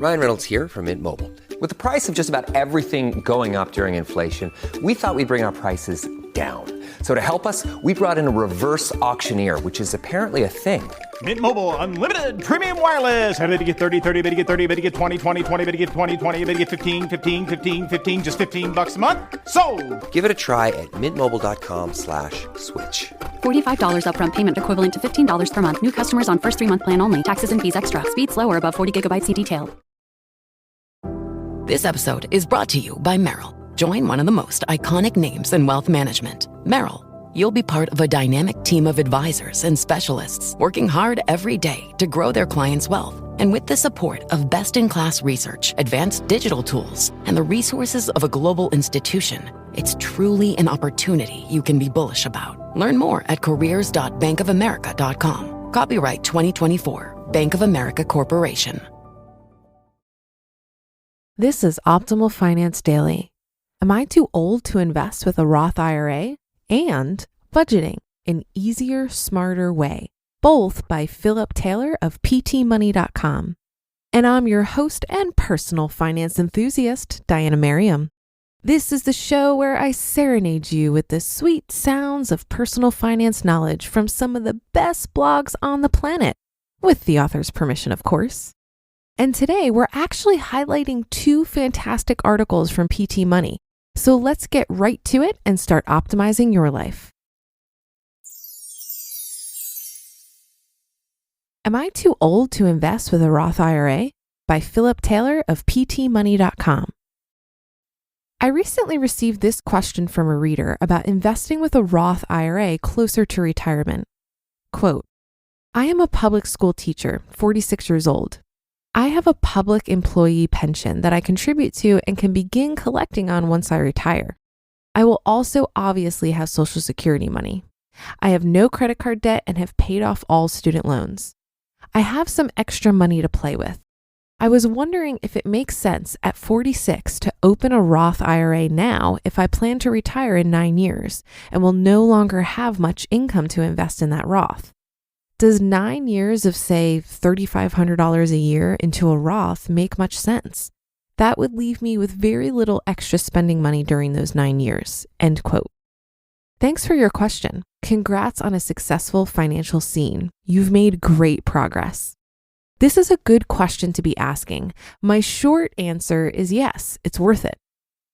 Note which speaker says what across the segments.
Speaker 1: Ryan Reynolds here from Mint Mobile. With the price of just about everything going up during inflation, we thought we'd bring our prices down. So to help us, we brought in a reverse auctioneer, which is apparently a thing.
Speaker 2: Mint Mobile Unlimited Premium Wireless. How to get 30, 30, bit to get 30, bit to get 20, 20, 20, bit to get 20, 20, bit to get 15, 15, 15, 15, just $15 a month? Sold!
Speaker 1: Give it a try at mintmobile.com/switch.
Speaker 3: $45 upfront payment equivalent to $15 per month. New customers on first 3-month plan only. Taxes and fees extra. Speed slower above 40 gigabytes per detail.
Speaker 4: This episode is brought to you by Merrill. Join one of the most iconic names in wealth management, Merrill. You'll be part of a dynamic team of advisors and specialists working hard every day to grow their clients' wealth. And with the support of best-in-class research, advanced digital tools, and the resources of a global institution, it's truly an opportunity you can be bullish about. Learn more at careers.bankofamerica.com. Copyright 2024, Bank of America Corporation.
Speaker 5: This is Optimal Finance Daily. Am I too old to invest with a Roth IRA? And Budgeting, an easier, smarter way. Both by Philip Taylor of ptmoney.com. And I'm your host and personal finance enthusiast, Diana Merriam. This is the show where I serenade you with the sweet sounds of personal finance knowledge from some of the best blogs on the planet, with the author's permission, of course. And today we're actually highlighting 2 fantastic articles from PT Money. So let's get right to it and start optimizing your life. Am I too old to invest with a Roth IRA? By Philip Taylor of ptmoney.com. I recently received this question from a reader about investing with a Roth IRA closer to retirement. Quote, I am a public school teacher, 46 years old. I have a public employee pension that I contribute to and can begin collecting on once I retire. I will also obviously have Social Security money. I have no credit card debt and have paid off all student loans. I have some extra money to play with. I was wondering if it makes sense at 46 to open a Roth IRA now if I plan to retire in 9 years and will no longer have much income to invest in that Roth. Does 9 years of, say, $3,500 a year into a Roth make much sense? That would leave me with very little extra spending money during those 9 years. End quote. Thanks for your question. Congrats on a successful financial scene. You've made great progress. This is a good question to be asking. My short answer is yes, it's worth it.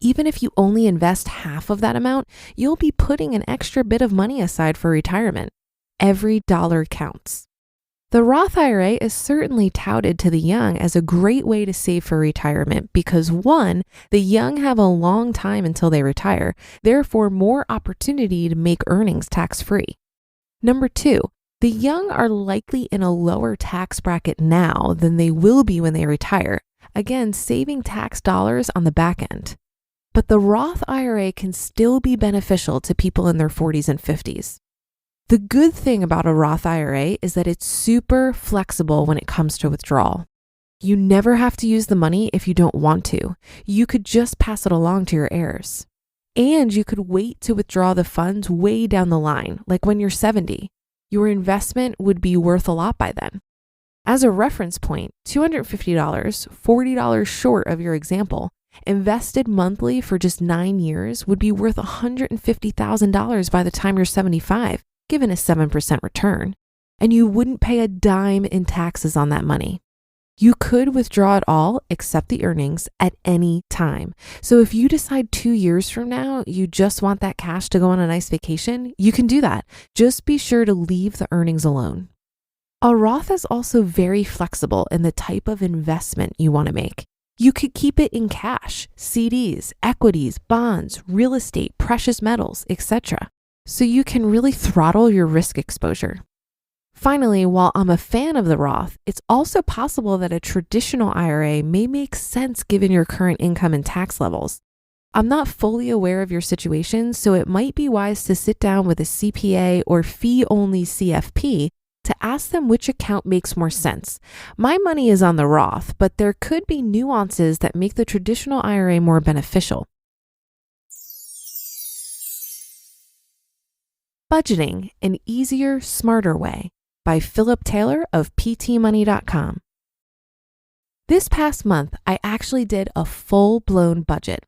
Speaker 5: Even if you only invest half of that amount, you'll be putting an extra bit of money aside for retirement. Every dollar counts. The Roth IRA is certainly touted to the young as a great way to save for retirement because 1, the young have a long time until they retire, therefore more opportunity to make earnings tax-free. Number 2, the young are likely in a lower tax bracket now than they will be when they retire, again saving tax dollars on the back end. But the Roth IRA can still be beneficial to people in their 40s and 50s. The good thing about a Roth IRA is that it's super flexible when it comes to withdrawal. You never have to use the money if you don't want to. You could just pass it along to your heirs. And you could wait to withdraw the funds way down the line, like when you're 70. Your investment would be worth a lot by then. As a reference point, $250, $40 short of your example, invested monthly for just 9 years would be worth $150,000 by the time you're 75. Given a 7% return, and you wouldn't pay a dime in taxes on that money. You could withdraw it all except the earnings at any time. So if you decide 2 years from now, you just want that cash to go on a nice vacation, you can do that. Just be sure to leave the earnings alone. A Roth is also very flexible in the type of investment you want to make. You could keep it in cash, CDs, equities, bonds, real estate, precious metals, etc. So you can really throttle your risk exposure. Finally, while I'm a fan of the Roth, it's also possible that a traditional IRA may make sense given your current income and tax levels. I'm not fully aware of your situation, so it might be wise to sit down with a CPA or fee-only CFP to ask them which account makes more sense. My money is on the Roth, but there could be nuances that make the traditional IRA more beneficial. Budgeting, an easier, smarter way, by Philip Taylor of ptmoney.com. This past month, I actually did a full-blown budget.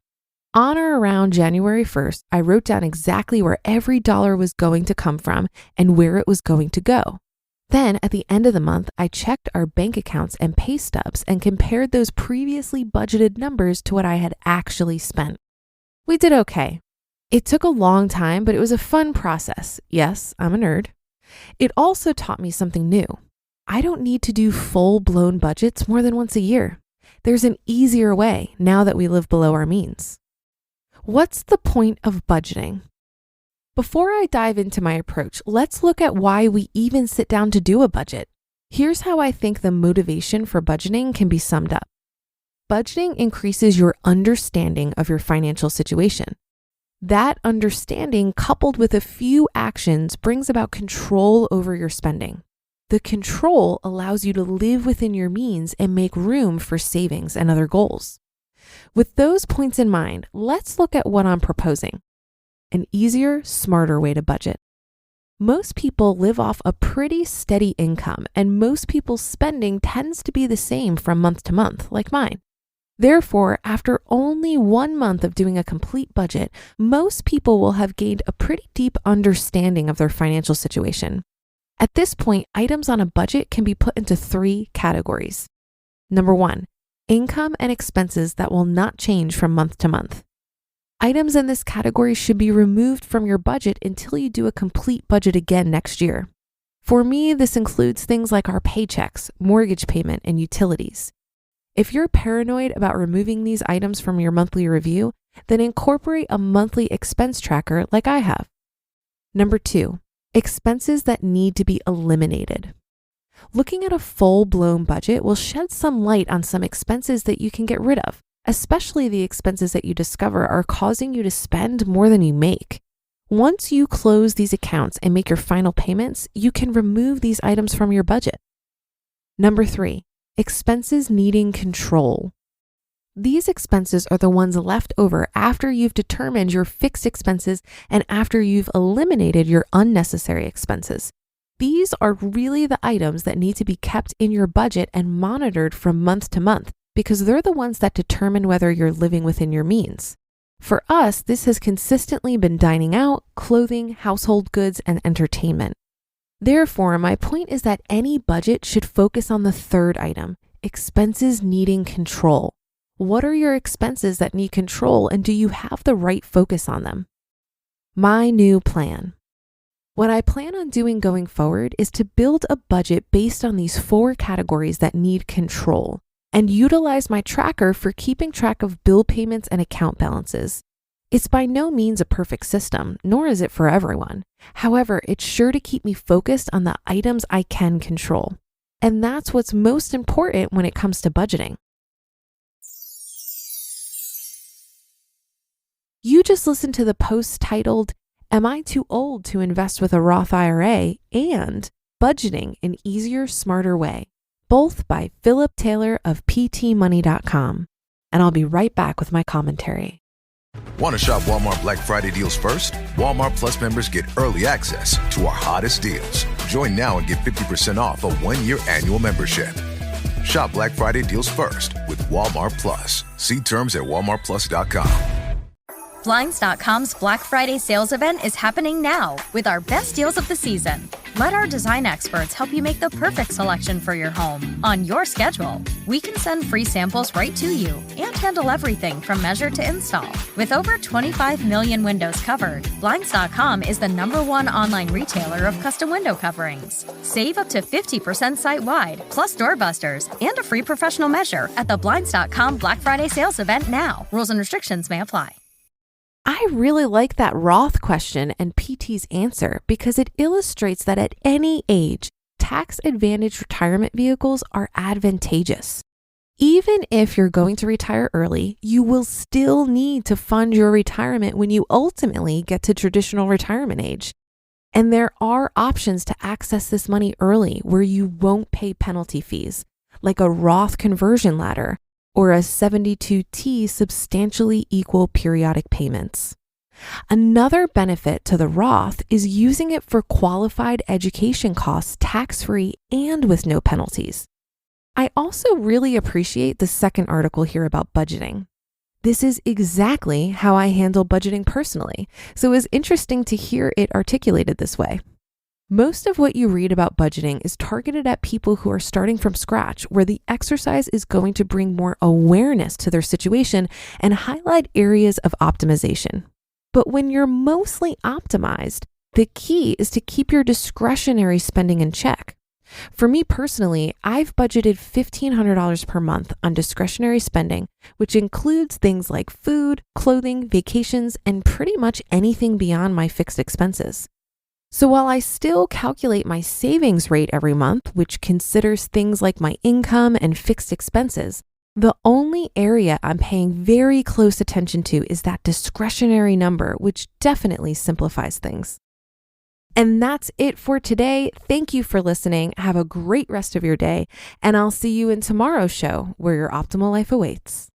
Speaker 5: On or around January 1st, I wrote down exactly where every dollar was going to come from and where it was going to go. Then at the end of the month, I checked our bank accounts and pay stubs and compared those previously budgeted numbers to what I had actually spent. We did okay. It took a long time, but it was a fun process. Yes, I'm a nerd. It also taught me something new. I don't need to do full-blown budgets more than once a year. There's an easier way now that we live below our means. What's the point of budgeting? Before I dive into my approach, let's look at why we even sit down to do a budget. Here's how I think the motivation for budgeting can be summed up. Budgeting increases your understanding of your financial situation. That understanding, coupled with a few actions, brings about control over your spending. The control allows you to live within your means and make room for savings and other goals. With those points in mind, let's look at what I'm proposing. An easier, smarter way to budget. Most people live off a pretty steady income, and most people's spending tends to be the same from month to month, like mine. Therefore, after only 1 month of doing a complete budget, most people will have gained a pretty deep understanding of their financial situation. At this point, items on a budget can be put into 3 categories. Number 1, income and expenses that will not change from month to month. Items in this category should be removed from your budget until you do a complete budget again next year. For me, this includes things like our paychecks, mortgage payment, and utilities. If you're paranoid about removing these items from your monthly review, then incorporate a monthly expense tracker like I have. Number 2, expenses that need to be eliminated. Looking at a full-blown budget will shed some light on some expenses that you can get rid of, especially the expenses that you discover are causing you to spend more than you make. Once you close these accounts and make your final payments, you can remove these items from your budget. Number 3, expenses needing control. These expenses are the ones left over after you've determined your fixed expenses and after you've eliminated your unnecessary expenses. These are really the items that need to be kept in your budget and monitored from month to month because they're the ones that determine whether you're living within your means. For us, this has consistently been dining out, clothing, household goods, and entertainment. Therefore, my point is that any budget should focus on the 3rd item, expenses needing control. What are your expenses that need control, and do you have the right focus on them? My new plan. What I plan on doing going forward is to build a budget based on these 4 categories that need control and utilize my tracker for keeping track of bill payments and account balances. It's by no means a perfect system, nor is it for everyone. However, it's sure to keep me focused on the items I can control. And that's what's most important when it comes to budgeting. You just listened to the post titled, Am I Too Old to Invest with a Roth IRA? And Budgeting an Easier, Smarter Way, both by Philip Taylor of PTmoney.com. And I'll be right back with my commentary.
Speaker 6: Want to shop Walmart Black Friday deals first? Walmart Plus members get early access to our hottest deals. Join now and get 50% off a 1-year annual membership. Shop Black Friday deals first with Walmart Plus. See terms at walmartplus.com.
Speaker 7: Blinds.com's Black Friday sales event is happening now with our best deals of the season. Let our design experts help you make the perfect selection for your home on your schedule. We can send free samples right to you and handle everything from measure to install. With over 25 million windows covered, Blinds.com is the #1 online retailer of custom window coverings. Save up to 50% site-wide, plus doorbusters, and a free professional measure at the Blinds.com Black Friday sales event now. Rules and restrictions may apply.
Speaker 5: I really like that Roth question and PT's answer because it illustrates that at any age, tax-advantaged retirement vehicles are advantageous. Even if you're going to retire early, you will still need to fund your retirement when you ultimately get to traditional retirement age. And there are options to access this money early where you won't pay penalty fees, like a Roth conversion ladder or a 72T substantially equal periodic payments. Another benefit to the Roth is using it for qualified education costs tax-free and with no penalties. I also really appreciate the second article here about budgeting. This is exactly how I handle budgeting personally, so it was interesting to hear it articulated this way. Most of what you read about budgeting is targeted at people who are starting from scratch, where the exercise is going to bring more awareness to their situation and highlight areas of optimization. But when you're mostly optimized, the key is to keep your discretionary spending in check. For me personally, I've budgeted $1,500 per month on discretionary spending, which includes things like food, clothing, vacations, and pretty much anything beyond my fixed expenses. So while I still calculate my savings rate every month, which considers things like my income and fixed expenses, the only area I'm paying very close attention to is that discretionary number, which definitely simplifies things. And that's it for today. Thank you for listening. Have a great rest of your day, and I'll see you in tomorrow's show where your optimal life awaits.